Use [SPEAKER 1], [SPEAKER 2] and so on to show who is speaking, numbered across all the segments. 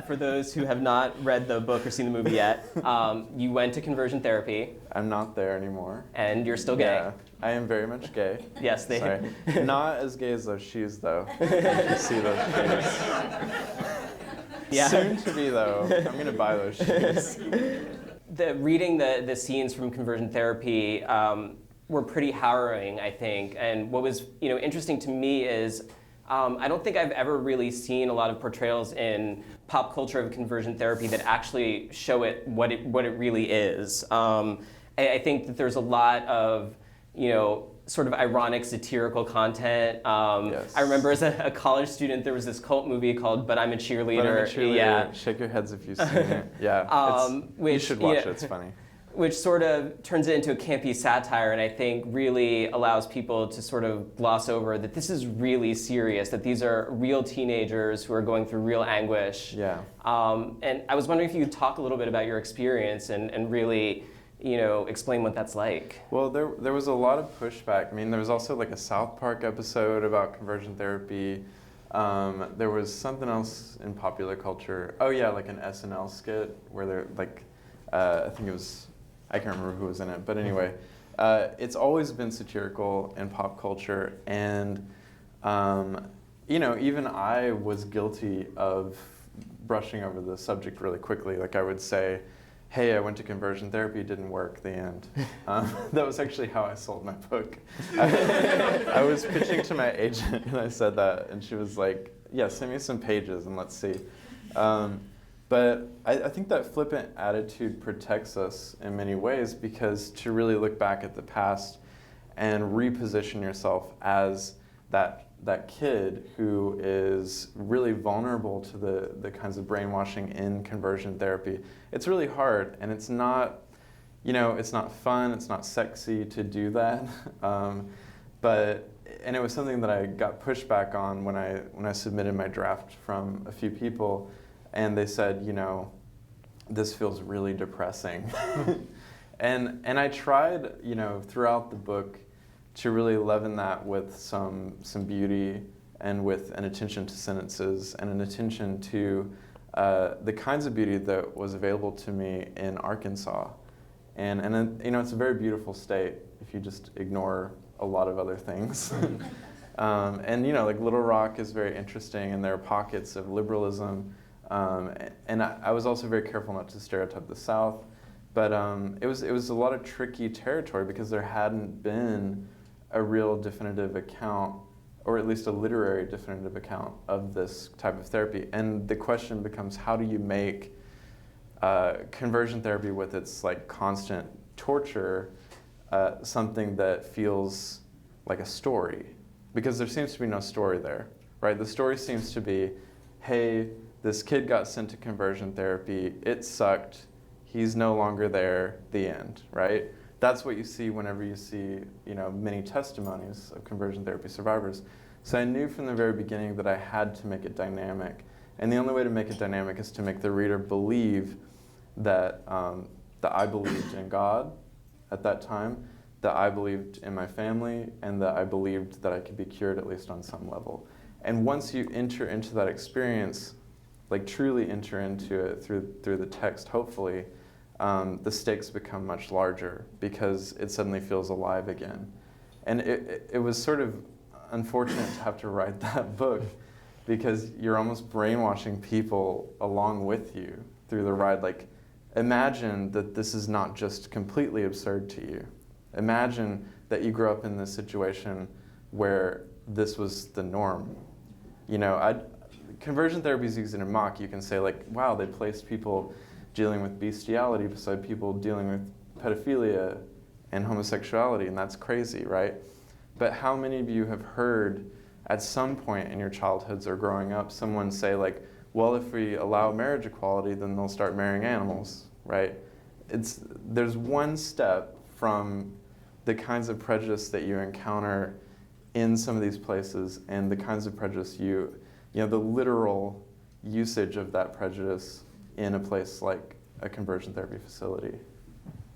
[SPEAKER 1] For those who have not read the book or seen the movie yet, you went to conversion therapy.
[SPEAKER 2] I'm not there anymore.
[SPEAKER 1] And you're still gay.
[SPEAKER 2] Yeah, I am very much gay.
[SPEAKER 1] Yes, they.
[SPEAKER 2] Sorry. Not as gay as those shoes, though. You see those shoes.
[SPEAKER 1] Yeah.
[SPEAKER 2] Soon to be, though. I'm going to buy those shoes.
[SPEAKER 1] Reading the scenes from conversion therapy were pretty harrowing, I think. And what was interesting to me is I don't think I've ever really seen a lot of portrayals in pop culture of conversion therapy that actually show it what it really is. I think that there's a lot of sort of ironic, satirical content.
[SPEAKER 2] Yes.
[SPEAKER 1] I remember as a college student, there was this cult movie called "But I'm a Cheerleader."
[SPEAKER 2] But I'm a Cheerleader.
[SPEAKER 1] Yeah.
[SPEAKER 2] Shake your heads if you've seen it. Yeah. You should watch it. It's funny.
[SPEAKER 1] Which sort of turns it into a campy satire, and I think really allows people to sort of gloss over that this is really serious, that these are real teenagers who are going through real anguish.
[SPEAKER 2] Yeah.
[SPEAKER 1] And I was wondering if you could talk a little bit about your experience and really, explain what that's like.
[SPEAKER 2] Well, there was a lot of pushback. I mean, there was also like a South Park episode about conversion therapy. There was something else in popular culture. Oh yeah, like an SNL skit where they're like, I think it was, I can't remember who was in it, but anyway, it's always been satirical in pop culture, and even I was guilty of brushing over the subject really quickly. Like I would say, "Hey, I went to conversion therapy, didn't work." The end. That was actually how I sold my book. I was pitching to my agent, and I said that, and she was like, "Yeah, send me some pages and let's see." But I think that flippant attitude protects us in many ways, because to really look back at the past and reposition yourself as that kid who is really vulnerable to the kinds of brainwashing in conversion therapy, it's really hard, and it's not, it's not fun, it's not sexy to do that. And it was something that I got pushback on when I submitted my draft from a few people. And they said, this feels really depressing. and I tried, throughout the book to really leaven that with some beauty and with an attention to sentences and an attention to the kinds of beauty that was available to me in Arkansas. And it's a very beautiful state if you just ignore a lot of other things. Like Little Rock is very interesting, and there are pockets of liberalism. And I was also very careful not to stereotype the South, but it was a lot of tricky territory because there hadn't been a real definitive account, or at least a literary definitive account of this type of therapy. And the question becomes, how do you make conversion therapy with its like constant torture something that feels like a story? Because there seems to be no story there, right? The story seems to be, hey, this kid got sent to conversion therapy, it sucked, he's no longer there, the end, right? That's what you see whenever you see, many testimonies of conversion therapy survivors. So I knew from the very beginning that I had to make it dynamic. And the only way to make it dynamic is to make the reader believe that I believed in God at that time, that I believed in my family, and that I believed that I could be cured at least on some level. And once you enter into that experience, like truly enter into it through the text, hopefully, the stakes become much larger because it suddenly feels alive again. And it was sort of unfortunate to have to write that book because you're almost brainwashing people along with you through the ride. Like, imagine that this is not just completely absurd to you. Imagine that you grew up in this situation where this was the norm. Conversion therapy is used in a mock. You can say like, wow, they placed people dealing with bestiality beside people dealing with pedophilia and homosexuality, and that's crazy, right? But how many of you have heard at some point in your childhoods or growing up someone say like, well, if we allow marriage equality, then they'll start marrying animals, right? There's one step from the kinds of prejudice that you encounter in some of these places and the kinds of prejudice the literal usage of that prejudice in a place like a conversion therapy facility.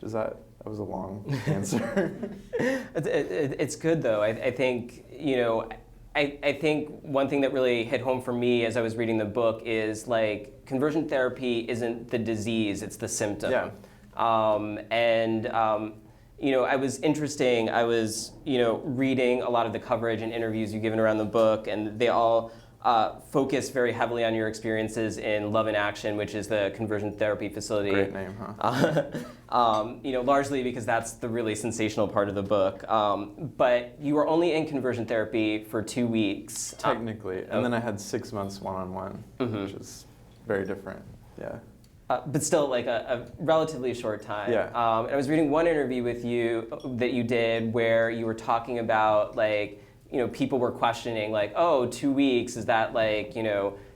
[SPEAKER 2] That was a long answer.
[SPEAKER 1] It's good though. I think, I think one thing that really hit home for me as I was reading the book is like conversion therapy isn't the disease, it's the symptom.
[SPEAKER 2] Yeah.
[SPEAKER 1] I was reading a lot of the coverage and interviews you've given around the book, and they all focus very heavily on your experiences in Love in Action, which is the conversion therapy facility.
[SPEAKER 2] Great name, huh?
[SPEAKER 1] Largely because that's the really sensational part of the book. But you were only in conversion therapy for 2 weeks.
[SPEAKER 2] Technically, and then I had 6 months one-on-one, which is very different. Yeah.
[SPEAKER 1] But still, like a relatively short time.
[SPEAKER 2] Yeah.
[SPEAKER 1] I was reading one interview with you that you did where you were talking about people were questioning 2 weeks, is that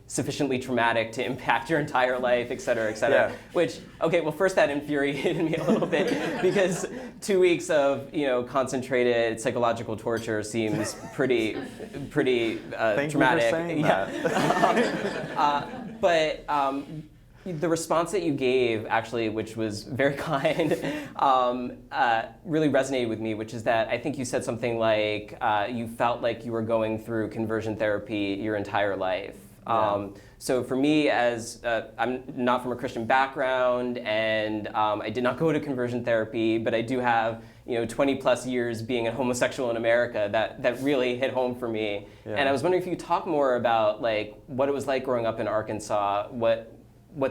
[SPEAKER 1] sufficiently traumatic to impact your entire life, et cetera, et cetera.
[SPEAKER 2] Yeah.
[SPEAKER 1] Which, okay, well, first that infuriated me a little bit because 2 weeks of concentrated psychological torture seems pretty
[SPEAKER 2] Thank
[SPEAKER 1] traumatic.
[SPEAKER 2] You for saying that.
[SPEAKER 1] But the response that you gave, actually, which was very kind, really resonated with me, which is that I think you said something like you felt like you were going through conversion therapy your entire life.
[SPEAKER 2] Yeah.
[SPEAKER 1] So for me, as I'm not from a Christian background, and I did not go to conversion therapy, but I do have 20 plus years being a homosexual in America, that really hit home for me.
[SPEAKER 2] Yeah.
[SPEAKER 1] And I was wondering if you could talk more about what it was like growing up in Arkansas, what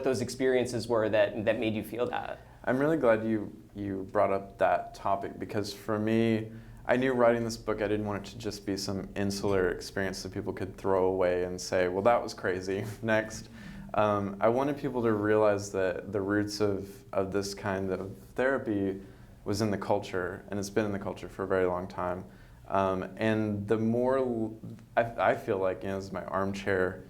[SPEAKER 1] those experiences were that made you feel that.
[SPEAKER 2] I'm really glad you brought up that topic, because for me, I knew writing this book I didn't want it to just be some insular experience that people could throw away and say, well, that was crazy, next. I wanted people to realize that the roots of this kind of therapy was in the culture, and it's been in the culture for a very long time. And the more, I feel like, this is my armchair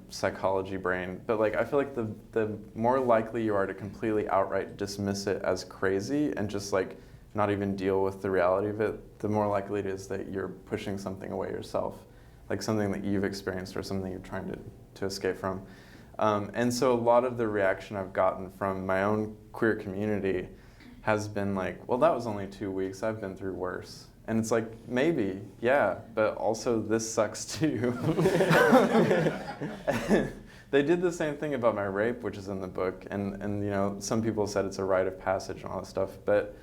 [SPEAKER 2] psychology brain, but I feel like the more likely you are to completely outright dismiss it as crazy and just not even deal with the reality of it, the more likely it is that you're pushing something away yourself, something that you've experienced or something you're trying to escape from. And so a lot of the reaction I've gotten from my own queer community has been well, that was only 2 weeks, I've been through worse. And it's maybe, yeah, but also this sucks too. They did the same thing about my rape, which is in the book, and some people said it's a rite of passage and all that stuff, but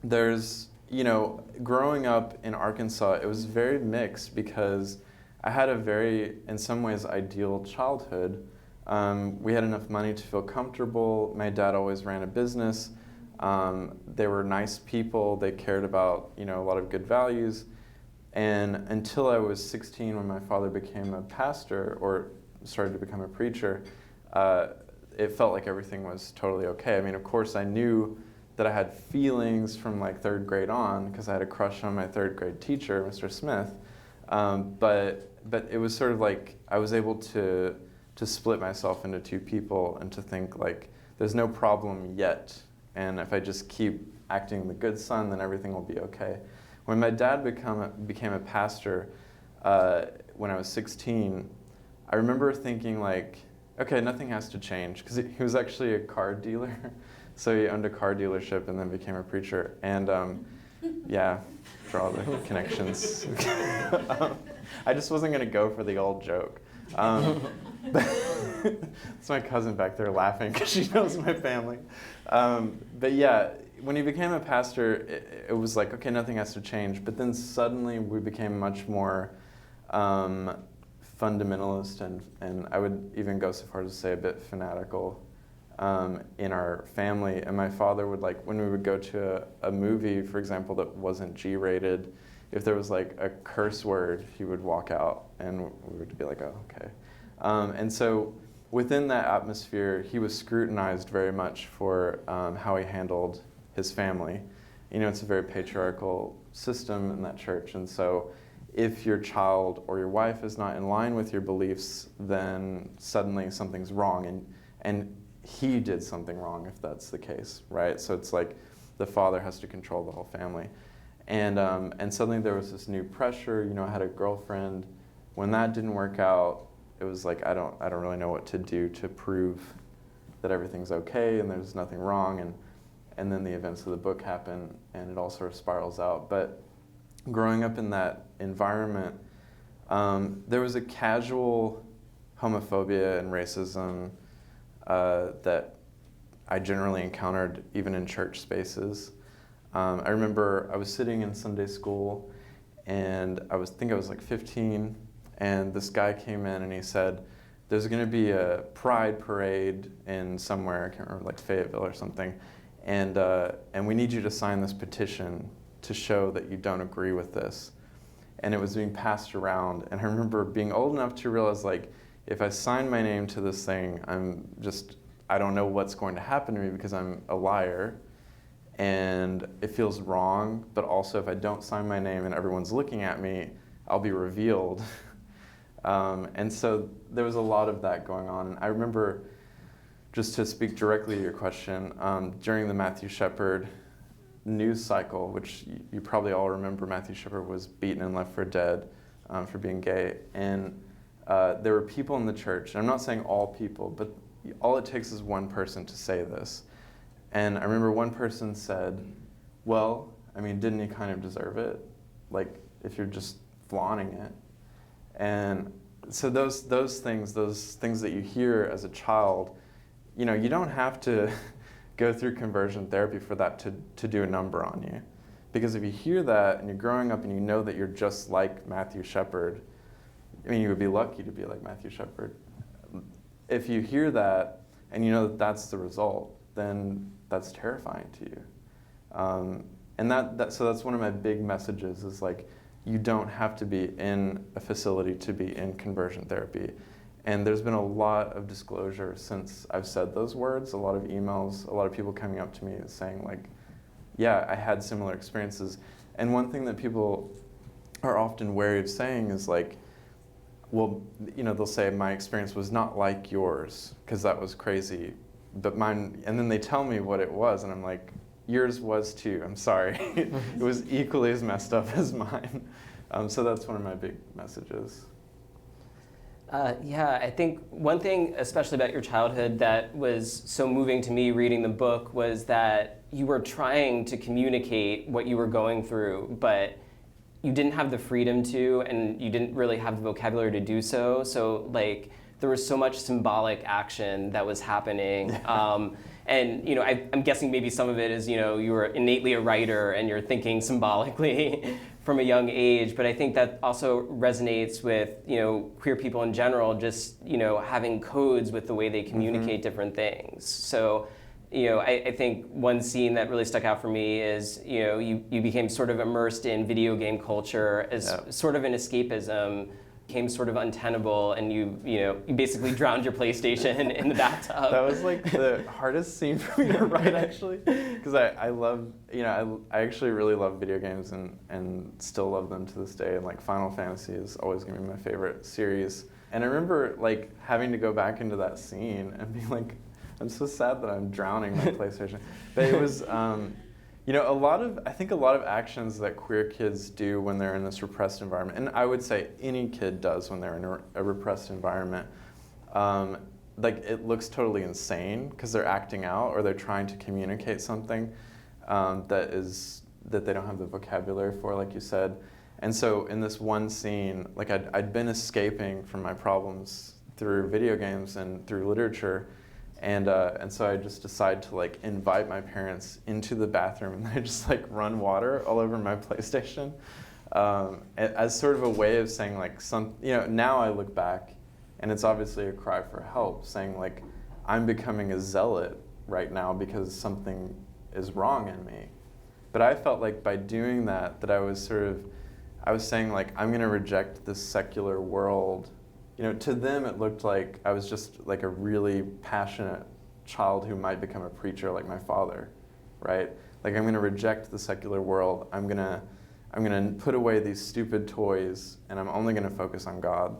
[SPEAKER 2] there's, growing up in Arkansas, it was very mixed because I had a very, in some ways, ideal childhood. We had enough money to feel comfortable. My dad always ran a business. They were nice people. They cared about, a lot of good values. And until I was 16, when my father became a pastor or started to become a preacher, it felt like everything was totally okay. I mean, of course, I knew that I had feelings from 3rd grade on because I had a crush on my 3rd grade teacher, Mr. Smith. But it was sort of I was able to split myself into two people and to think there's no problem yet. And if I just keep acting the good son, then everything will be okay. When my dad became a pastor when I was 16, I remember thinking okay, nothing has to change, because he was actually a car dealer. So he owned a car dealership and then became a preacher. And yeah, draw the connections. I just wasn't going to go for the old joke. It's my cousin back there laughing because she knows my family. But yeah, when he became a pastor, it was okay, nothing has to change. But then suddenly we became much more fundamentalist and I would even go so far as to say a bit fanatical in our family. And my father would when we would go to a movie, for example, that wasn't G-rated, if there was a curse word, he would walk out and we would be oh, okay. And so within that atmosphere, he was scrutinized very much for how he handled his family. It's a very patriarchal system in that church, and so if your child or your wife is not in line with your beliefs, then suddenly something's wrong, and he did something wrong if that's the case, right? So it's the father has to control the whole family. And suddenly there was this new pressure. I had a girlfriend. When that didn't work out, it was I don't really know what to do to prove that everything's okay and there's nothing wrong. And then the events of the book happen and it all sort of spirals out. But growing up in that environment, there was a casual homophobia and racism that I generally encountered even in church spaces. I remember I was sitting in Sunday school, and I think I was like 15, and this guy came in and he said, there's going to be a pride parade in somewhere, I can't remember, like Fayetteville or something, and we need you to sign this petition to show that you don't agree with this. And it was being passed around, and I remember being old enough to realize, like, if I sign my name to this thing, I don't know what's going to happen to me because I'm a liar, and it feels wrong, but also if I don't sign my name and everyone's looking at me, I'll be revealed. And so there was a lot of that going on. I remember, just to speak directly to your question, during the Matthew Shepard news cycle, which you probably all remember, Matthew Shepard was beaten and left for dead for being gay. And there were people in the church, and I'm not saying all people, but all it takes is one person to say this. And I remember one person said, well, I mean, didn't he kind of deserve it? Like, if you're just flaunting it. And so those things that you hear as a child, you know, you don't have to go through conversion therapy for that to do a number on you. Because if you hear that and you're growing up and you know that you're just like Matthew Shepard, I mean, you would be lucky to be like Matthew Shepard. If you hear that and you know that that's the result, then that's terrifying to you. And so that's one of my big messages is like, you don't have to be in a facility to be in conversion therapy. And there's been a lot of disclosure since I've said those words, a lot of emails, a lot of people coming up to me saying like, yeah, I had similar experiences. And one thing that people are often wary of saying is like, well, you know, they'll say my experience was not like yours because that was crazy, but mine, and then they tell me what it was and I'm like, yours was too, I'm sorry. It was equally as messed up as mine. So that's one of my big messages.
[SPEAKER 1] Yeah, I think one thing, especially about your childhood, that was so moving to me reading the book was that you were trying to communicate what you were going through, but you didn't have the freedom to, and you didn't really have the vocabulary to do so. So, like, there was so much symbolic action that was happening. And, you know, I'm guessing maybe some of it is, you know, you were innately a writer and you're thinking symbolically from a young age. But I think that also resonates with, you know, queer people in general, just, you know, having codes with the way they communicate different things. So, you know, I think one scene that really stuck out for me is, you know, you became sort of immersed in video game culture as sort of an escapism, became sort of untenable, and you basically drowned your PlayStation in the bathtub.
[SPEAKER 2] That was like the hardest scene for me to write, actually, because I love, you know, I actually really love video games and still love them to this day. And like Final Fantasy is always gonna be my favorite series. And I remember like having to go back into that scene and being like, I'm so sad that I'm drowning my PlayStation. But it was, you know, I think a lot of actions that queer kids do when they're in this repressed environment, and I would say any kid does when they're in a repressed environment, like it looks totally insane because they're acting out or they're trying to communicate something that they don't have the vocabulary for, like you said. And so in this one scene, like I'd been escaping from my problems through video games and through literature. And so I just decided to like invite my parents into the bathroom and I just like run water all over my PlayStation as sort of a way of saying like you know, now I look back and it's obviously a cry for help, saying like, I'm becoming a zealot right now because something is wrong in me. But I felt like by doing that I was saying like, I'm gonna reject this secular world. You know, to them it looked like I was just like a really passionate child who might become a preacher like my father, right? Like I'm gonna reject the secular world. I'm gonna put away these stupid toys and I'm only gonna focus on God.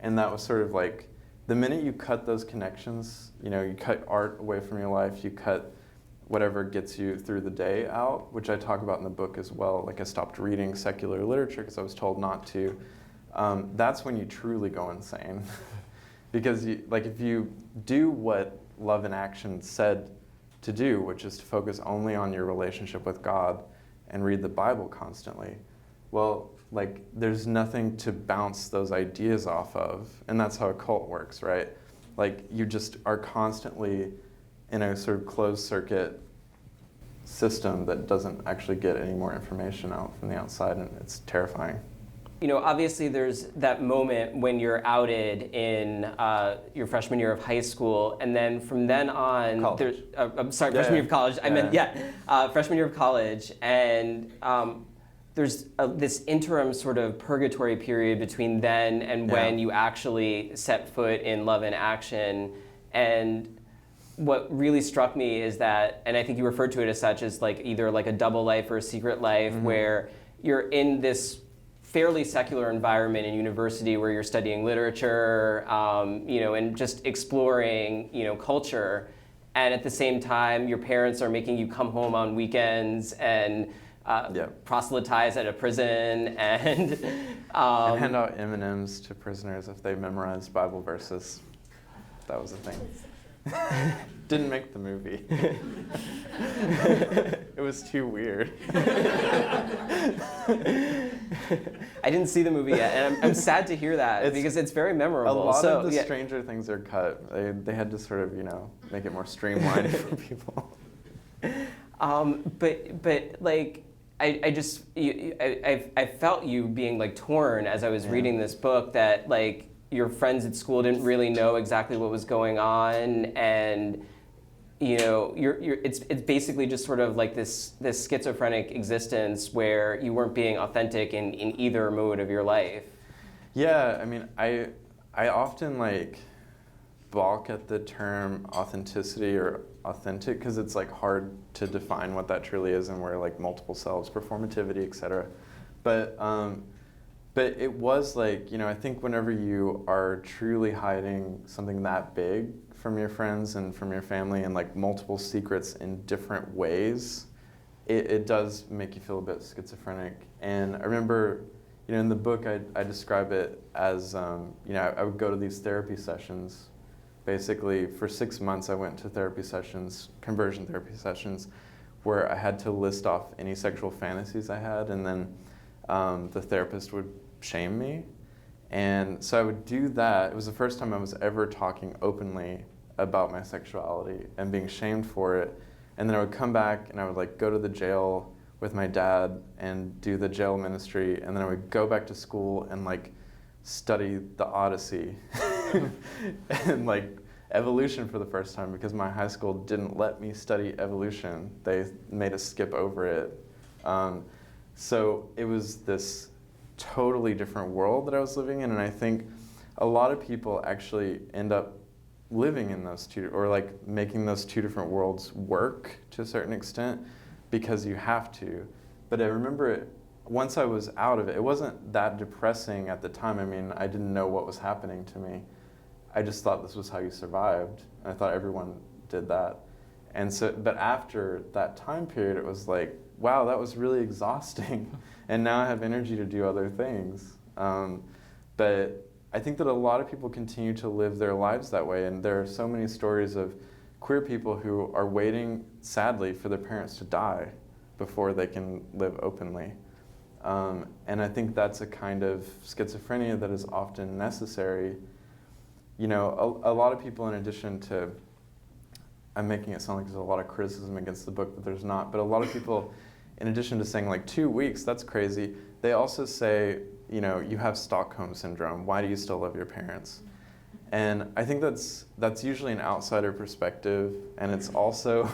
[SPEAKER 2] And that was sort of like, the minute you cut those connections, you know, you cut art away from your life, you cut whatever gets you through the day out, which I talk about in the book as well. Like I stopped reading secular literature because I was told not to. That's when you truly go insane. Because if you do what Love in Action said to do, which is to focus only on your relationship with God and read the Bible constantly, well, like, there's nothing to bounce those ideas off of. And that's how a cult works, right? Like, you just are constantly in a sort of closed circuit system that doesn't actually get any more information out from the outside, and it's terrifying.
[SPEAKER 1] You know, obviously there's that moment when you're outed in your freshman year of high school, and then from then on, I'm sorry, freshman year of college. I meant, freshman year of college, and there's this interim sort of purgatory period between then and when you actually set foot in Love in Action. And what really struck me is that, and I think you referred to it as such, as like either like a double life or a secret life, where you're in this fairly secular environment in university where you're studying literature, you know, and just exploring, you know, culture. And at the same time, your parents are making you come home on weekends and proselytize at a prison and
[SPEAKER 2] hand out M&Ms to prisoners if they memorized Bible verses. That was a thing. Didn't make the movie. It was too weird.
[SPEAKER 1] I didn't see the movie yet, and I'm sad to hear that because it's very memorable.
[SPEAKER 2] A lot of the stranger things are cut. They had to sort of, you know, make it more streamlined for people.
[SPEAKER 1] But like, I felt you being like torn as I was reading this book, that like your friends at school didn't really know exactly what was going on, and you know, it's basically just sort of like this schizophrenic existence where you weren't being authentic in either mode of your life.
[SPEAKER 2] Yeah, I mean, I often like balk at the term authenticity or authentic because it's like hard to define what that truly is, and we're like multiple selves, performativity, etc. But it was like, you know, I think whenever you are truly hiding something that big from your friends and from your family, and like multiple secrets in different ways, it does make you feel a bit schizophrenic. And I remember, you know, in the book I describe it as, you know, I would go to these therapy sessions. Basically, for 6 months I went to therapy sessions, conversion therapy sessions, where I had to list off any sexual fantasies I had, and then the therapist would shame me. And so I would do that. It was the first time I was ever talking openly about my sexuality and being shamed for it. And then I would come back and I would like go to the jail with my dad and do the jail ministry. And then I would go back to school and like study the Odyssey and like evolution for the first time, because my high school didn't let me study evolution. They made us skip over it. So it was this totally different world that I was living in, and I think a lot of people actually end up living in those two, or like making those two different worlds work to a certain extent because you have to. But I remember once I was out of it, it wasn't that depressing at the time. I mean, I didn't know what was happening to me. I just thought this was how you survived, and I thought everyone did that. And so, but after that time period, it was like, wow, that was really exhausting. And now I have energy to do other things. But I think that a lot of people continue to live their lives that way. And there are so many stories of queer people who are waiting, sadly, for their parents to die before they can live openly. And I think that's a kind of schizophrenia that is often necessary. You know, a lot of people, in addition to, I'm making it sound like there's a lot of criticism against the book, but there's not. But a lot of people, in addition to saying like 2 weeks, that's crazy, they also say, you know, you have Stockholm syndrome. Why do you still love your parents? And I think that's usually an outsider perspective, and it's also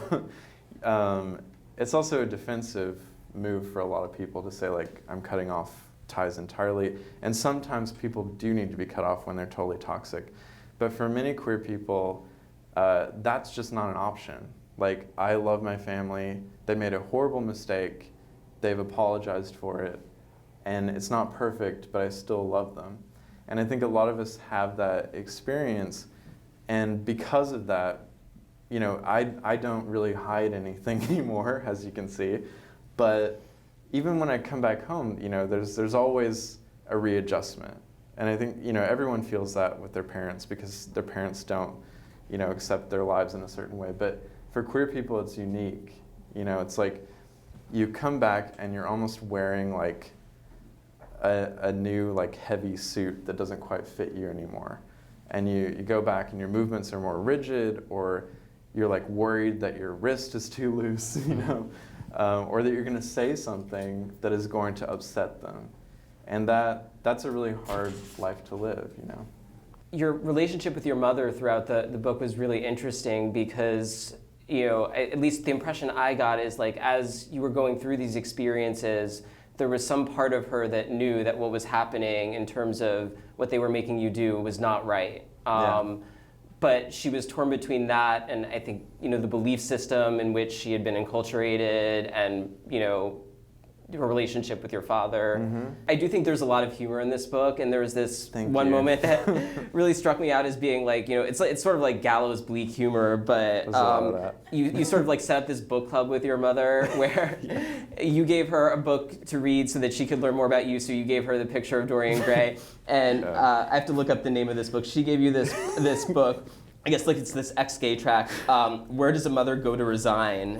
[SPEAKER 2] a defensive move for a lot of people to say like, I'm cutting off ties entirely. And sometimes people do need to be cut off when they're totally toxic. But for many queer people, that's just not an option. Like, I love my family. They made a horrible mistake. They've apologized for it. And it's not perfect, but I still love them. And I think a lot of us have that experience. And because of that, you know, I don't really hide anything anymore, as you can see. But even when I come back home, you know, there's always a readjustment. And I think, you know, everyone feels that with their parents, because their parents don't, you know, accept their lives in a certain way. But for queer people, it's unique. You know, it's like you come back and you're almost wearing like a new like heavy suit that doesn't quite fit you anymore. And you go back and your movements are more rigid, or you're like worried that your wrist is too loose, you know, or that you're going to say something that is going to upset them. And that's a really hard life to live, you know.
[SPEAKER 1] Your relationship with your mother throughout the book was really interesting because, you know, at least the impression I got is like as you were going through these experiences, there was some part of her that knew that what was happening in terms of what they were making you do was not right. But she was torn between that and I think, you know, the belief system in which she had been enculturated and, you know, her relationship with your father.
[SPEAKER 2] Mm-hmm.
[SPEAKER 1] I do think there's a lot of humor in this book, and there was this
[SPEAKER 2] Thank
[SPEAKER 1] one
[SPEAKER 2] you.
[SPEAKER 1] moment that really struck me out as being like, you know, it's sort of like gallows bleak humor, but
[SPEAKER 2] There's a lot of that.
[SPEAKER 1] you sort of like set up this book club with your mother where you gave her a book to read so that she could learn more about you, so you gave her the picture of Dorian Gray, and I have to look up the name of this book. She gave you this book. I guess like it's this ex-gay track, Where Does a Mother Go to Resign?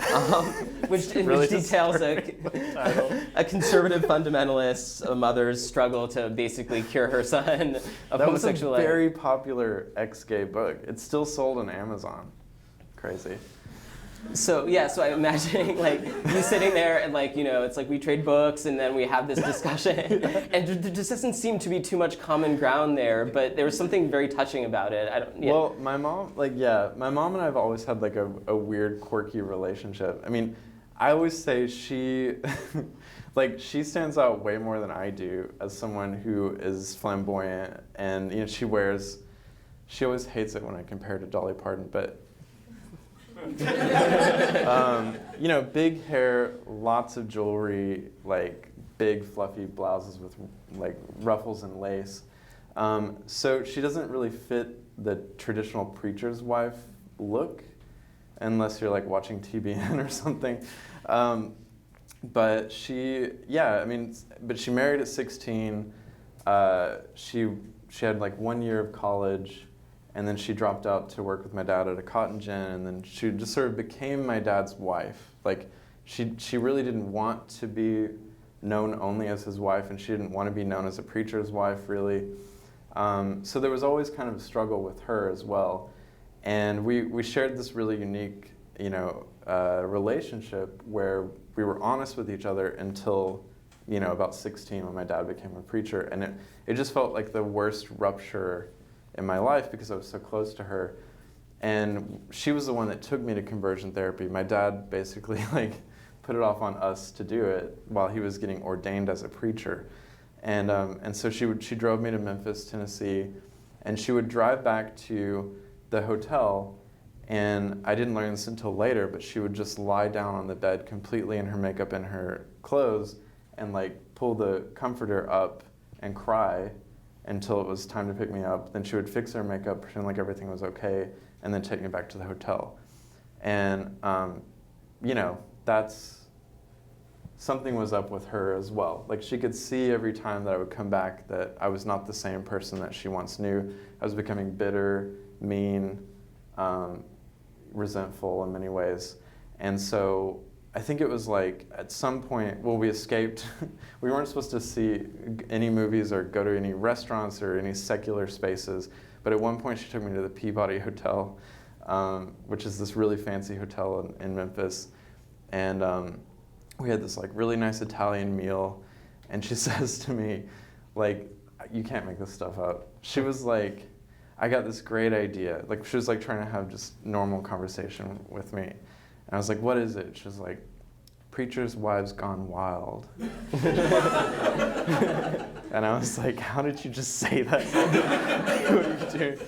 [SPEAKER 1] Which details a conservative fundamentalist, a mother's struggle to basically cure her son of
[SPEAKER 2] That was a
[SPEAKER 1] homosexuality.
[SPEAKER 2] very popular ex-gay book. It's still sold on Amazon. Crazy.
[SPEAKER 1] So yeah, so I'm imagining like you sitting there and like, you know, it's like we trade books and then we have this discussion and there just doesn't seem to be too much common ground there, but there was something very touching about it.
[SPEAKER 2] Well, my mom and I have always had like a weird, quirky relationship. I mean, I always say she stands out way more than I do as someone who is flamboyant and, you know, she always hates it when I compare her to Dolly Parton, but you know, big hair, lots of jewelry, like big fluffy blouses with like ruffles and lace. So she doesn't really fit the traditional preacher's wife look, unless you're like watching TBN or something. But she married at 16. She had like 1 year of college. And then she dropped out to work with my dad at a cotton gin, and then she just sort of became my dad's wife. Like, she really didn't want to be known only as his wife, and she didn't want to be known as a preacher's wife, really. So there was always kind of a struggle with her as well. And we shared this really unique, you know, relationship where we were honest with each other until, you know, about 16 when my dad became a preacher. And it just felt like the worst rupture in my life because I was so close to her. And she was the one that took me to conversion therapy. My dad basically like put it off on us to do it while he was getting ordained as a preacher. And so she drove me to Memphis, Tennessee, and she would drive back to the hotel, and I didn't learn this until later, but she would just lie down on the bed completely in her makeup and her clothes and like pull the comforter up and cry until it was time to pick me up. Then she would fix her makeup, pretend like everything was okay, and then take me back to the hotel. And, you know, something was up with her as well. Like, she could see every time that I would come back that I was not the same person that she once knew. I was becoming bitter, mean, resentful in many ways. And so I think it was like at some point, well, we escaped. We weren't supposed to see any movies or go to any restaurants or any secular spaces. But at one point, she took me to the Peabody Hotel, which is this really fancy hotel in Memphis. And we had this like really nice Italian meal. And she says to me, like, you can't make this stuff up. She was like, I got this great idea. Like, she was like trying to have just normal conversation with me. And I was like, what is it? She was like, Preacher's Wives Gone Wild. And I was like, how did you just say that? What are you doing?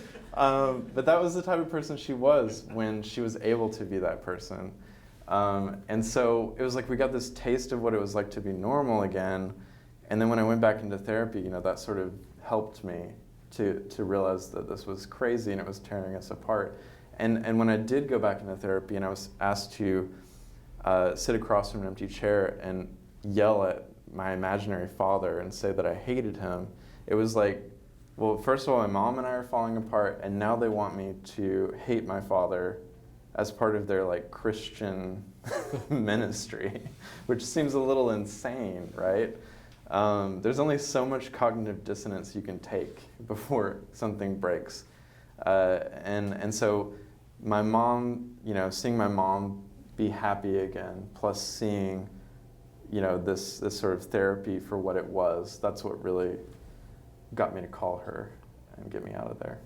[SPEAKER 2] But that was the type of person she was when she was able to be that person. And so it was like we got this taste of what it was like to be normal again. And then when I went back into therapy, you know, that sort of helped me to realize that this was crazy and it was tearing us apart. And when I did go back into therapy and I was asked to sit across from an empty chair and yell at my imaginary father and say that I hated him, it was like, well, first of all, my mom and I are falling apart, and now they want me to hate my father as part of their like Christian ministry, which seems a little insane, right? There's only so much cognitive dissonance you can take before something breaks. And so my mom, seeing my mom be happy again, plus seeing, this sort of therapy for what it was, that's what really got me to call her and get me out of there.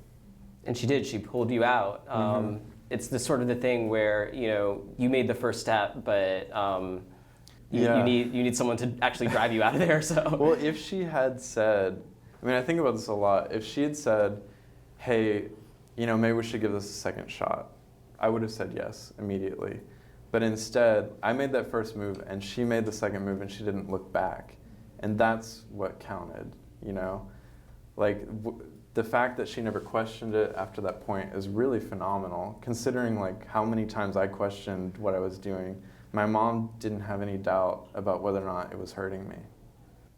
[SPEAKER 1] And she did. She pulled you out. It's the sort of the thing where you made the first step, but you need someone to actually drive you out of there. So
[SPEAKER 2] well, if she had said, I think about this a lot. If she had said, "Hey, maybe we should give this a second shot," I would have said yes immediately. But instead, I made that first move, and she made the second move, and she didn't look back, and that's what counted. The fact that she never questioned it after that point is really phenomenal, considering how many times I questioned what I was doing. My mom didn't have any doubt about whether or not it was hurting me.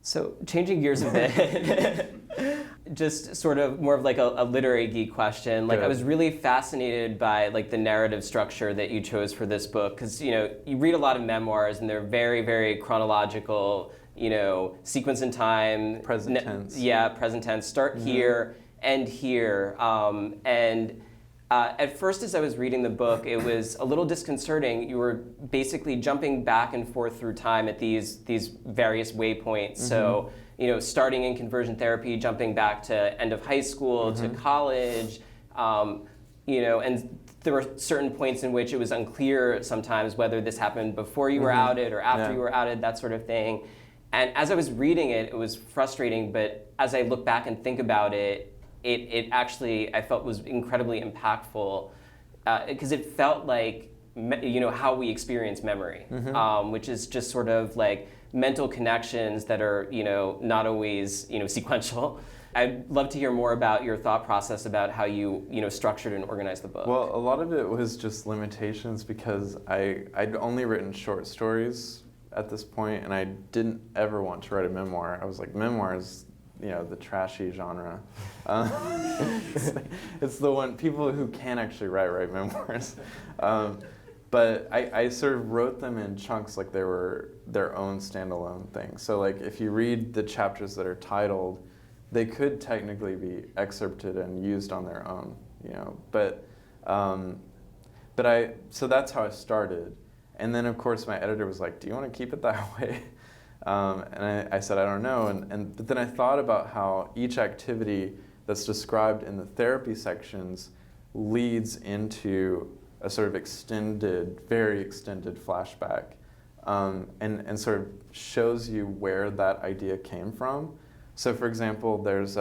[SPEAKER 1] So changing gears a bit, just sort of more of a literary geek question. I was really fascinated by the narrative structure that you chose for this book, because you read a lot of memoirs and they're very, very chronological. Sequence in time.
[SPEAKER 2] Present tense.
[SPEAKER 1] Yeah, present tense. Start here, end here. At first, as I was reading the book, it was a little disconcerting. You were basically jumping back and forth through time at these various waypoints. So, starting in conversion therapy, jumping back to end of high school, to college, and there were certain points in which it was unclear sometimes whether this happened before you were outed or after you were outed, that sort of thing. And as I was reading it, it was frustrating, but as I look back and think about it, it actually, I felt, was incredibly impactful, because it felt like, how we experience memory, which is just sort of mental connections that are, not always, sequential. I'd love to hear more about your thought process about how you, structured and organized the book.
[SPEAKER 2] Well, a lot of it was just limitations, because I'd only written short stories at this point, and I didn't ever want to write a memoir. I was like, memoirs, the trashy genre. It's the one, people who can actually write memoirs. But I sort of wrote them in chunks like they were their own standalone thing. So if you read the chapters that are titled, they could technically be excerpted and used on their own, so that's how I started. And then of course my editor was like, "Do you want to keep it that way?" And I said, "I don't know." But then I thought about how each activity that's described in the therapy sections leads into a sort of very extended flashback, and sort of shows you where that idea came from. So for example, there's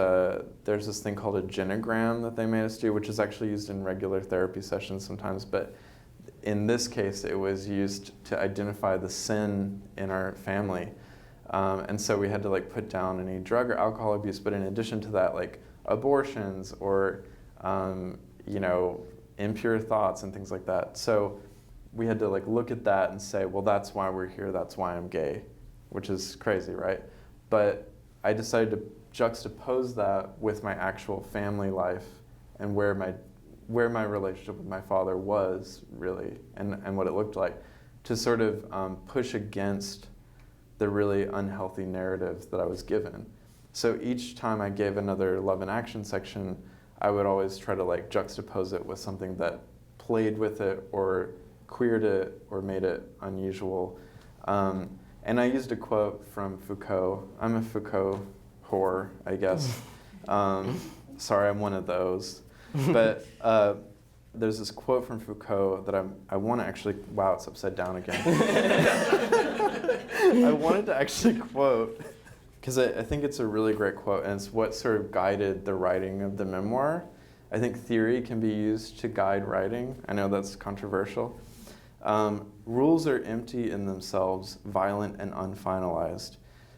[SPEAKER 2] this thing called a genogram that they made us do, which is actually used in regular therapy sessions sometimes, but in this case it was used to identify the sin in our family. And so we had to put down any drug or alcohol abuse, but in addition to that, abortions or impure thoughts and things like that. So we had to look at that and say, well, that's why we're here, that's why I'm gay, which is crazy, right? But I decided to juxtapose that with my actual family life and where my relationship with my father was really, and what it looked like, to sort of push against the really unhealthy narrative that I was given. So each time I gave another love and action section, I would always try to juxtapose it with something that played with it or queered it or made it unusual. And I used a quote from Foucault. I'm a Foucault whore, I guess. Sorry, I'm one of those. But there's this quote from Foucault that I want to actually, wow, it's upside down again. I wanted to actually quote, because I think it's a really great quote, and it's what sort of guided the writing of the memoir. I think theory can be used to guide writing. I know that's controversial. Rules are empty in themselves, violent and unfinalized.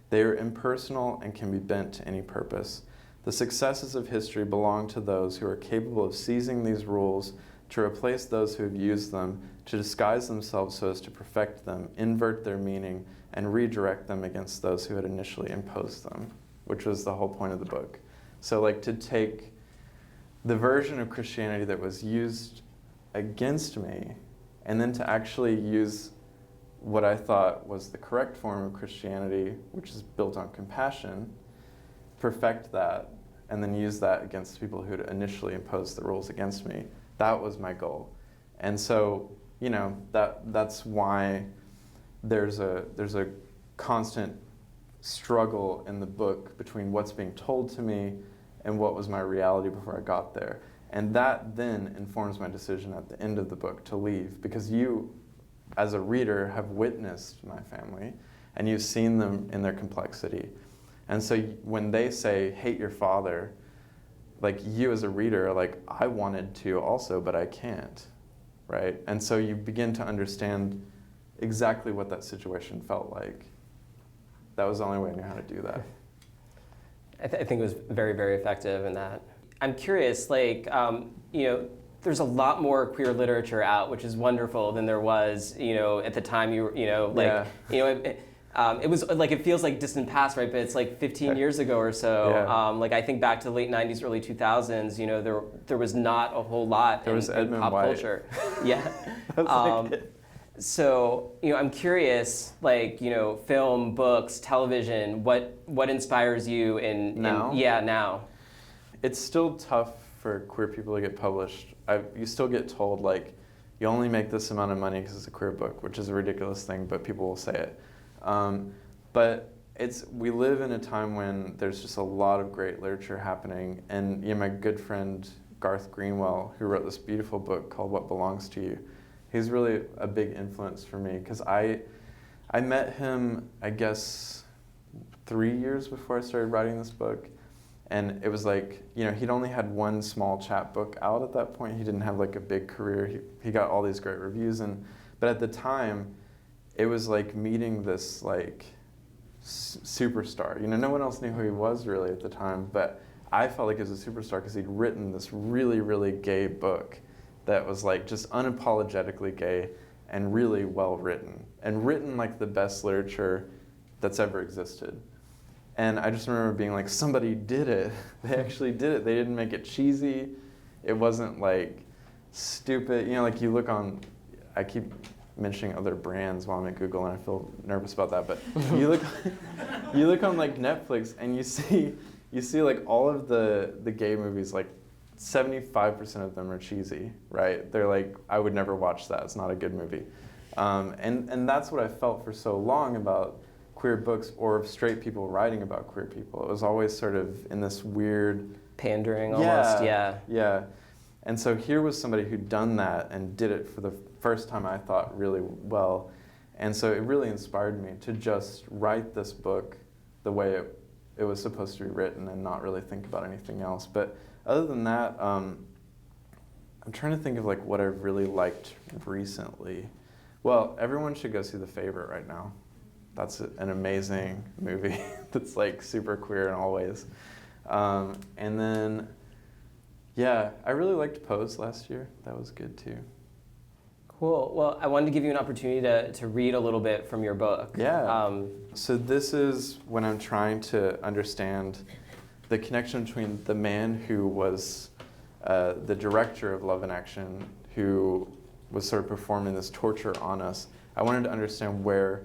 [SPEAKER 2] They are impersonal and can be bent to any purpose. The successes of history belong to those who are capable of seizing these rules to replace those who have used them, to disguise themselves so as to perfect them, invert their meaning, and redirect them against those who had initially imposed them, which was the whole point of the book. So to take the version of Christianity that was used against me, and then to actually use what I thought was the correct form of Christianity, which is built on compassion, perfect that, and then use that against people who'd initially imposed the rules against me. That was my goal. And so, you know, that's why there's a constant struggle in the book between what's being told to me and what was my reality before I got there. And that then informs my decision at the end of the book to leave, because you, as a reader, have witnessed my family and you've seen them in their complexity. And so when they say, hate your father, like, you as a reader are like, I wanted to also, but I can't, right? And so you begin to understand exactly what that situation felt like. That was the only way I knew how to do that.
[SPEAKER 1] I think it was very, very effective in that. I'm curious, like, you know, there's a lot more queer literature out, which is wonderful, than there was, you know, at the time you were, you know, like,
[SPEAKER 2] Yeah.
[SPEAKER 1] you know, it was like, it feels like distant past, right? But it's like 15 years ago or so.
[SPEAKER 2] Yeah.
[SPEAKER 1] Like, I think back to the late 90s, early 2000s, you know, there was not a whole lot
[SPEAKER 2] There was
[SPEAKER 1] in
[SPEAKER 2] Edmund
[SPEAKER 1] pop
[SPEAKER 2] White.
[SPEAKER 1] culture. Yeah.
[SPEAKER 2] That was like it.
[SPEAKER 1] So, you know, I'm curious, like, you know, film, books, television, what inspires you
[SPEAKER 2] Now?
[SPEAKER 1] Yeah, now.
[SPEAKER 2] It's still tough for queer people to get published. You still get told, like, you only make this amount of money because it's a queer book, which is a ridiculous thing, but people will say it. But we live in a time when there's just a lot of great literature happening. And, you know, my good friend Garth Greenwell, who wrote this beautiful book called What Belongs to You, he's really a big influence for me, because I met him, I guess, 3 years before I started writing this book. And it was like, you know, he'd only had one small chapbook out at that point. He didn't have like a big career. He got all these great reviews. But at the time, it was like meeting this like superstar. You know, no one else knew who he was really at the time, but I felt like he was a superstar because he'd written this really, really gay book that was like just unapologetically gay and really well written, and written like the best literature that's ever existed. And I just remember being like, somebody did it. They actually did it. They didn't make it cheesy. It wasn't like stupid. You know, like you look on, I keep mentioning other brands while I'm at Google and I feel nervous about that, but you look on like Netflix and you see like all of the gay movies, like 75% of them are cheesy, right? They're like, I would never watch that. It's not a good movie. And that's what I felt for so long about queer books or of straight people writing about queer people. It was always sort of in this weird
[SPEAKER 1] Pandering almost, yeah.
[SPEAKER 2] Yeah. And so here was somebody who'd done that and did it for the first time, I thought, really well. And so it really inspired me to just write this book the way it was supposed to be written and not really think about anything else. But other than that, I'm trying to think of like what I've really liked recently. Well, everyone should go see The Favorite right now. That's an amazing movie that's like super queer in all ways. And then, yeah, I really liked Pose last year. That was good too.
[SPEAKER 1] Cool. Well, I wanted to give you an opportunity to read a little bit from your book.
[SPEAKER 2] Yeah. So this is when I'm trying to understand the connection between the man who was the director of Love in Action, who was sort of performing this torture on us. I wanted to understand where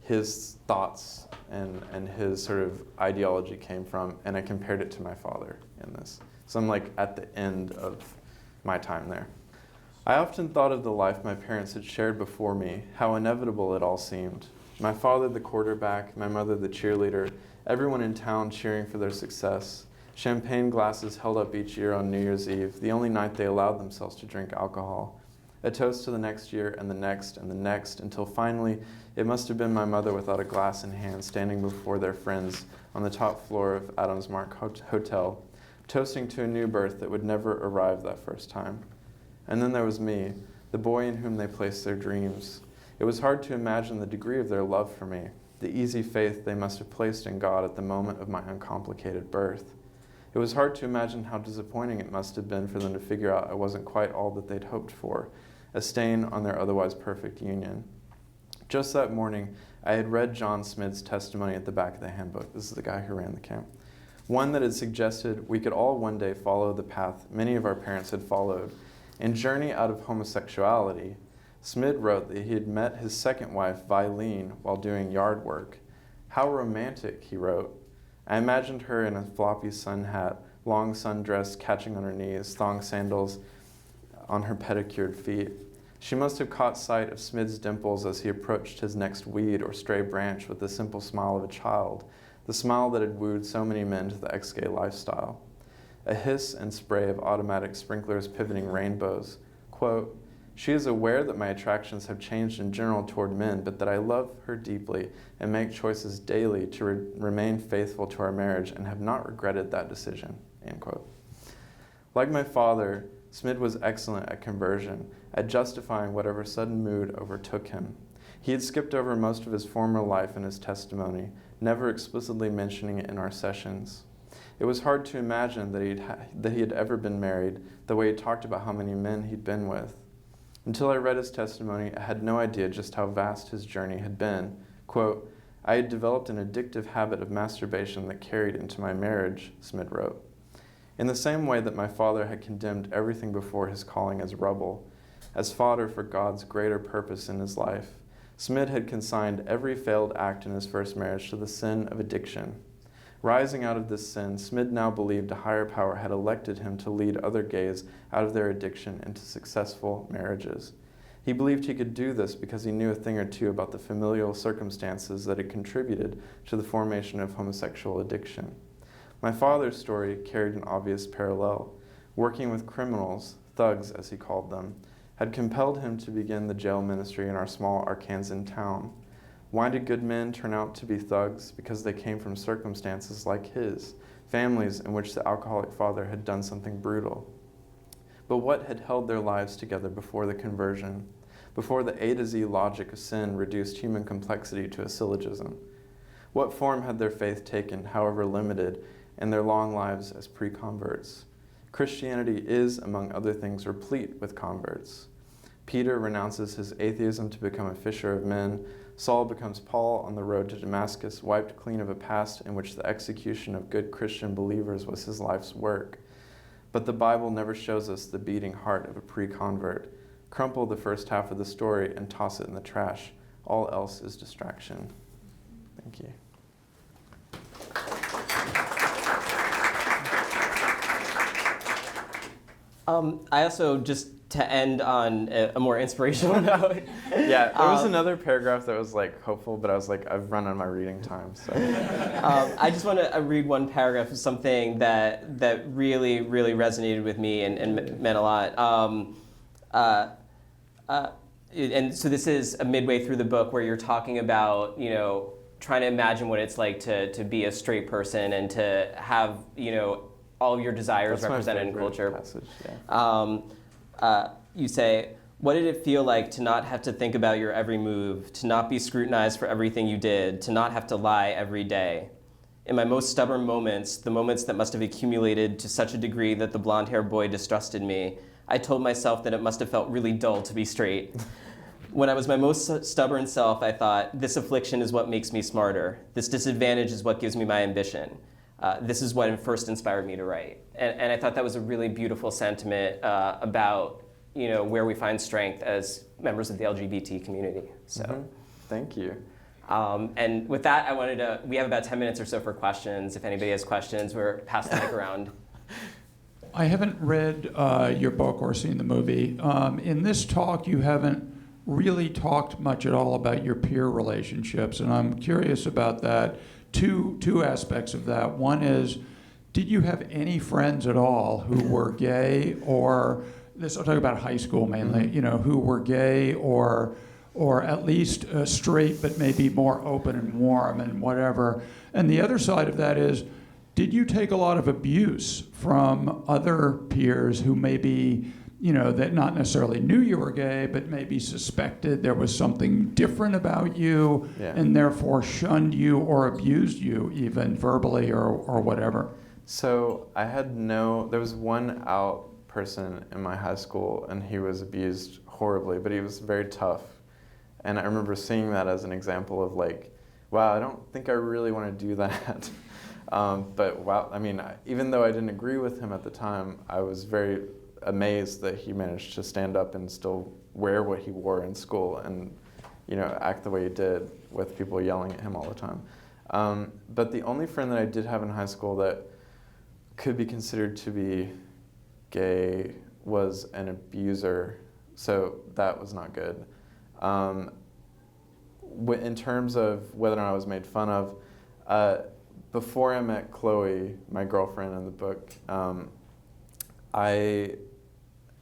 [SPEAKER 2] his thoughts and his sort of ideology came from, and I compared it to my father in this. So I'm like at the end of my time there. I often thought of the life my parents had shared before me, how inevitable it all seemed. My father the quarterback, my mother the cheerleader, everyone in town cheering for their success. Champagne glasses held up each year on New Year's Eve, the only night they allowed themselves to drink alcohol. A toast to the next year and the next and the next, until finally it must have been my mother without a glass in hand, standing before their friends on the top floor of Adams Mark Hotel, toasting to a new birth that would never arrive that first time. And then there was me, the boy in whom they placed their dreams. It was hard to imagine the degree of their love for me, the easy faith they must have placed in God at the moment of my uncomplicated birth. It was hard to imagine how disappointing it must have been for them to figure out I wasn't quite all that they'd hoped for, a stain on their otherwise perfect union. Just that morning, I had read John Smith's testimony at the back of the handbook. This is the guy who ran the camp. One that had suggested we could all one day follow the path many of our parents had followed and journey out of homosexuality, Smid wrote that he had met his second wife, Vilene, while doing yard work. "How romantic," he wrote. "I imagined her in a floppy sun hat, long sundress catching on her knees, thong sandals on her pedicured feet. She must have caught sight of Smid's dimples as he approached his next weed or stray branch with the simple smile of a child, the smile that had wooed so many men to the ex-gay lifestyle. A hiss and spray of automatic sprinklers pivoting rainbows. Quote, she is aware that my attractions have changed in general toward men, but that I love her deeply and make choices daily to remain faithful to our marriage and have not regretted that decision." End quote. Like my father, Smid was excellent at conversion, at justifying whatever sudden mood overtook him. He had skipped over most of his former life in his testimony, never explicitly mentioning it in our sessions. It was hard to imagine that he had ever been married, the way he talked about how many men he'd been with. Until I read his testimony, I had no idea just how vast his journey had been. Quote, "I had developed an addictive habit of masturbation that carried into my marriage," Smid wrote. In the same way that my father had condemned everything before his calling as rubble, as fodder for God's greater purpose in his life, Smid had consigned every failed act in his first marriage to the sin of addiction. Rising out of this sin, Smid now believed a higher power had elected him to lead other gays out of their addiction into successful marriages. He believed he could do this because he knew a thing or two about the familial circumstances that had contributed to the formation of homosexual addiction. My father's story carried an obvious parallel. Working with criminals, thugs as he called them, had compelled him to begin the jail ministry in our small Arkansan town. Why did good men turn out to be thugs? Because they came from circumstances like his, families in which the alcoholic father had done something brutal. But what had held their lives together before the conversion, before the A to Z logic of sin reduced human complexity to a syllogism? What form had their faith taken, however limited, in their long lives as pre-converts? Christianity is, among other things, replete with converts. Peter renounces his atheism to become a fisher of men. Saul becomes Paul on the road to Damascus, wiped clean of a past in which the execution of good Christian believers was his life's work. But the Bible never shows us the beating heart of a pre-convert. Crumple the first half of the story and toss it in the trash. All else is distraction. Thank you.
[SPEAKER 1] I also, just to end on a more inspirational note.
[SPEAKER 2] Yeah, there was another paragraph that was like hopeful, but I was like, I've run out of my reading time. So.
[SPEAKER 1] I just want to read one paragraph of something that really, really resonated with me and meant a lot. And so this is a midway through the book where you're talking about, trying to imagine what it's like to be a straight person and to have, all of your desires represented in culture.
[SPEAKER 2] Passage, yeah.
[SPEAKER 1] You say, what did it feel like to not have to think about your every move, to not be scrutinized for everything you did, to not have to lie every day? In my most stubborn moments, the moments that must have accumulated to such a degree that the blonde-haired boy distrusted me, I told myself that it must have felt really dull to be straight. When I was my most stubborn self, I thought, this affliction is what makes me smarter. This disadvantage is what gives me my ambition. This is what first inspired me to write. And I thought that was a really beautiful sentiment about where we find strength as members of the LGBT community. So,
[SPEAKER 2] Thank you.
[SPEAKER 1] And with that, we have about 10 minutes or so for questions. If anybody has questions, we're passing the mic around.
[SPEAKER 3] I haven't read your book or seen the movie. In this talk, you haven't really talked much at all about your peer relationships, and I'm curious about that. Two aspects of that. One is, did you have any friends at all who were gay, or this? I'm talking about high school mainly. Who were gay or at least straight, but maybe more open and warm and whatever. And the other side of that is, did you take a lot of abuse from other peers who maybe, that not necessarily knew you were gay, but maybe suspected there was something different about you, and therefore shunned you or abused you, even verbally or whatever?
[SPEAKER 2] So there was one out person in my high school, and he was abused horribly, but he was very tough. And I remember seeing that as an example of like, wow, I don't think I really want to do that. But wow, even though I didn't agree with him at the time, I was very amazed that he managed to stand up and still wear what he wore in school and, act the way he did with people yelling at him all the time. But the only friend that I did have in high school that could be considered to be gay was an abuser, so that was not good. In terms of whether or not I was made fun of, before I met Chloe, my girlfriend in the book, I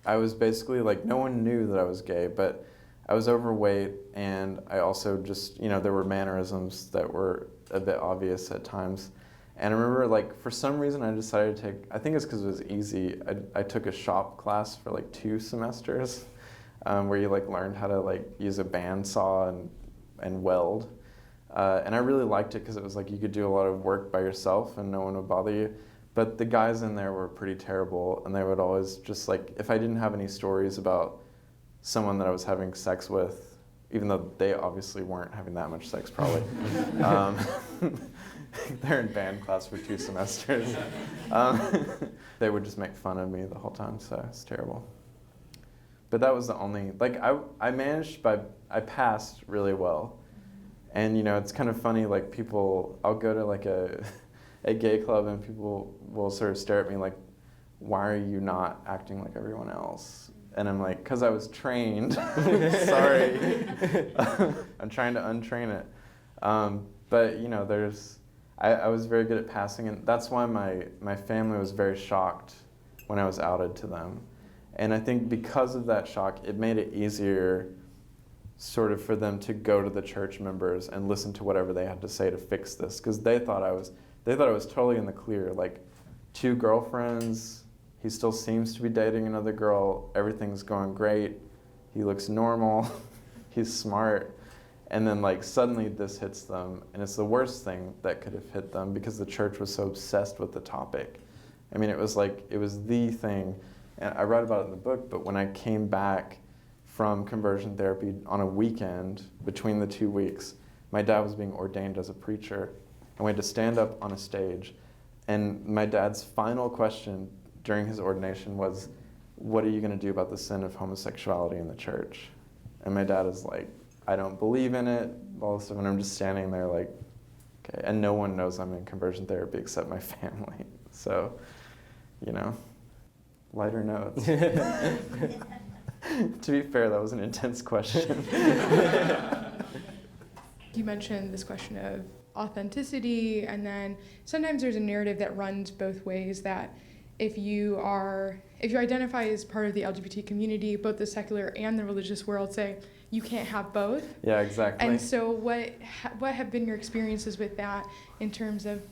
[SPEAKER 2] was basically like, no one knew that I was gay, but I was overweight, and I also just, there were mannerisms that were a bit obvious at times. And I remember, like, for some reason I decided to take, I think it's because it was easy, I took a shop class for like 2 semesters, where you like learned how to like use a bandsaw and weld. And I really liked it because it was like you could do a lot of work by yourself and no one would bother you. But the guys in there were pretty terrible, and they would always just like, if I didn't have any stories about someone that I was having sex with, even though they obviously weren't having that much sex probably. They're in band class for 2 semesters. They would just make fun of me the whole time, so it's terrible. But that was the only, like I I passed really well. And it's kind of funny, like I'll go to like a gay club and people will sort of stare at me like, why are you not acting like everyone else? And I'm like, because I was trained. Sorry. I'm trying to untrain it. But I was very good at passing, and that's why my family was very shocked when I was outed to them. And I think because of that shock, it made it easier sort of for them to go to the church members and listen to whatever they had to say to fix this, because they thought I was totally in the clear. Like, 2 girlfriends, he still seems to be dating another girl, everything's going great, he looks normal, he's smart. And then like suddenly this hits them, and it's the worst thing that could have hit them because the church was so obsessed with the topic. I mean, it was the thing, and I write about it in the book, but when I came back from conversion therapy on a weekend between the 2 weeks, my dad was being ordained as a preacher, and we had to stand up on a stage, and my dad's final question during his ordination was, what are you going to do about the sin of homosexuality in the church? And my dad is like, I don't believe in it, all this stuff, and I'm just standing there like, okay, and no one knows I'm in conversion therapy except my family. So, lighter notes. To be fair, that was an intense question.
[SPEAKER 4] You mentioned this question of authenticity, and then sometimes there's a narrative that runs both ways, that if you identify as part of the LGBT community, both the secular and the religious world, say you can't have both.
[SPEAKER 2] Yeah, exactly.
[SPEAKER 4] And so what have been your experiences with that in terms of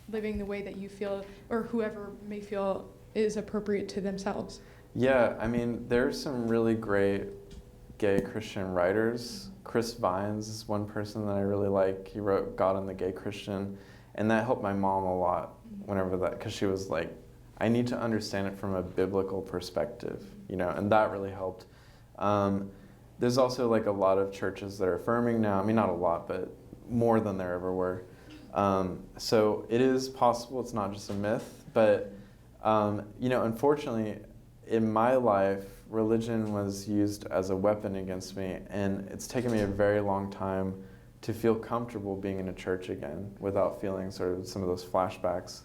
[SPEAKER 4] living the way that you feel, or whoever may feel is appropriate to themselves?
[SPEAKER 2] Yeah, I mean, there's some really great gay Christian writers. Chris Vines is one person that I really like. He wrote God and the Gay Christian, and that helped my mom a lot because she was like, I need to understand it from a biblical perspective, and that really helped. There's also like a lot of churches that are affirming now. I mean, not a lot, but more than there ever were. So it is possible, it's not just a myth, but unfortunately, in my life, religion was used as a weapon against me, and it's taken me a very long time to feel comfortable being in a church again without feeling sort of some of those flashbacks,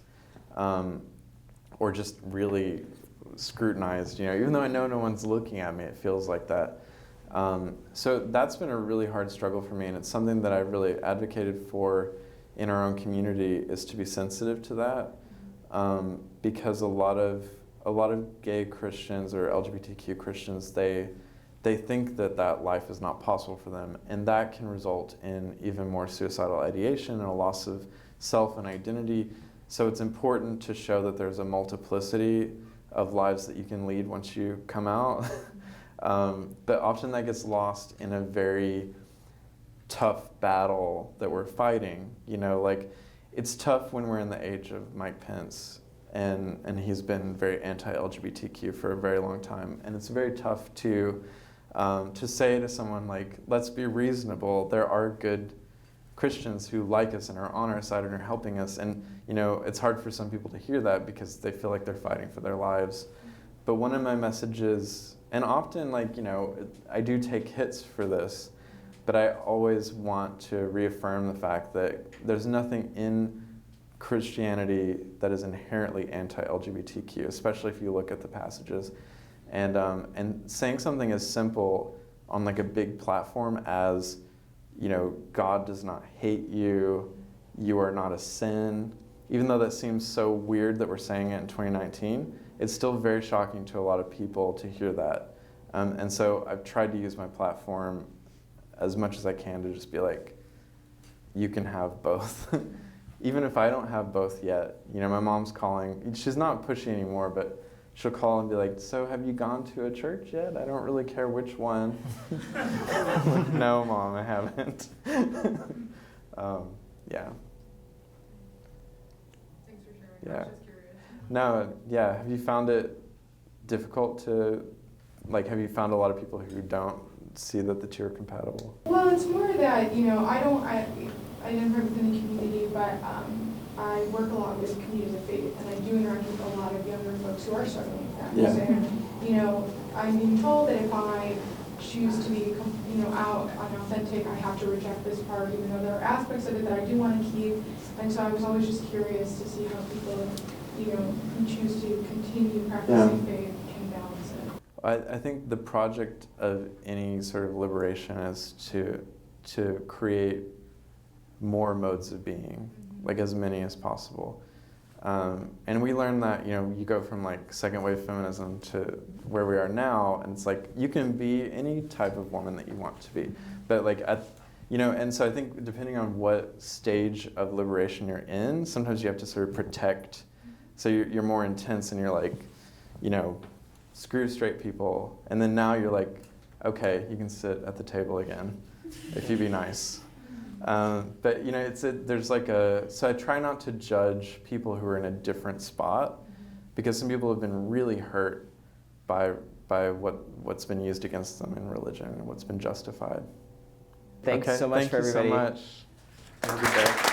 [SPEAKER 2] or just really scrutinized, even though I know no one's looking at me, it feels like that. So that's been a really hard struggle for me, and it's something that I've really advocated for in our own community, is to be sensitive to that, because a lot of gay Christians or LGBTQ Christians, they think that life is not possible for them, and that can result in even more suicidal ideation and a loss of self and identity. So it's important to show that there's a multiplicity of lives that you can lead once you come out. But often that gets lost in a very tough battle that we're fighting. It's tough when we're in the age of Mike Pence, and he's been very anti-LGBTQ for a very long time, and it's very tough to say to someone like, let's be reasonable, there are good Christians who like us and are on our side and are helping us, and it's hard for some people to hear that because they feel like they're fighting for their lives. but one of my messages, and often, like, you know, I do take hits for this, but I always want to reaffirm the fact that there's nothing in Christianity that is inherently anti-LGBTQ, especially if you look at the passages. And saying something as simple on like a big platform as, you know, God does not hate you, you are not a sin, even though that seems so weird that we're saying it in 2019, it's still very shocking to a lot of people to hear that. And so I've tried to use my platform as much as I can to just be like, you can have both. Even if I don't have both yet, you know, my mom's calling, she's not pushy anymore, but she'll call and be like, so have you gone to a church yet? I don't really care which one. Like, no, Mom, I haven't. Yeah.
[SPEAKER 4] Thanks for sharing.
[SPEAKER 2] Yeah.
[SPEAKER 4] I was just curious.
[SPEAKER 2] No, yeah. Have you found it difficult to, like, have you found a lot of people who don't see that the two are compatible?
[SPEAKER 4] Well, it's more that, you know, I never within the community, but I work a lot with communities of faith, and I do interact with a lot of younger folks who are struggling with that.
[SPEAKER 2] Yeah.
[SPEAKER 4] And, you know, I'm being told that if I choose to be, you know, out unauthentic, I have to reject this part, even though there are aspects of it that I do want to keep. And so I was always just curious to see how people, you know, who choose to continue practicing faith can balance it.
[SPEAKER 2] I think the project of any sort of liberation is to create more modes of being, like as many as possible. And we learned that, you know, you go from like second wave feminism to where we are now, and it's like you can be any type of woman that you want to be. But like you know, and so I think depending on what stage of liberation you're in, sometimes you have to sort of protect. So you're more intense and you're like, you know, screw straight people. And then now you're like, okay, you can sit at the table again if you be nice. But you know, there's like so I try not to judge people who are in a different spot, because some people have been really hurt by what's been used against them in religion and what's been justified.
[SPEAKER 1] Thanks so much for everybody.
[SPEAKER 2] Thank you so much. Have a good day.